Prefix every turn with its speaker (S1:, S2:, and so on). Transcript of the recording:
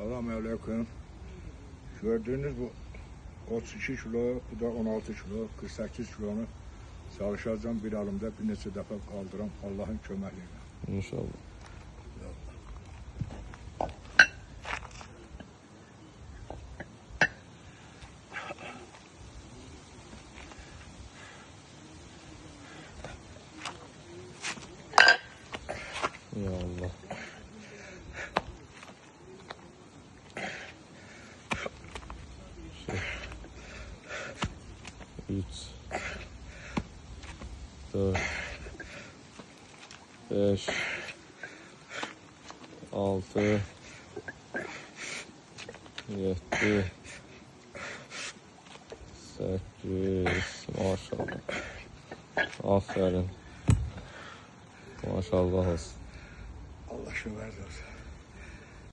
S1: Selamünaleyküm. Gördüğünüz bu 32 kilo, bu da 16 kilo, 48 kilonu çalışacağım bir elimde bir neçə defa kaldıram Allah'ın köməkliğiyle.
S2: İnşallah. Ya Allah. Üç, dört, beş, altı, yedi, sekiz. Maşallah. Aferin. Maşallah olsun.
S1: Allah şükür olsun.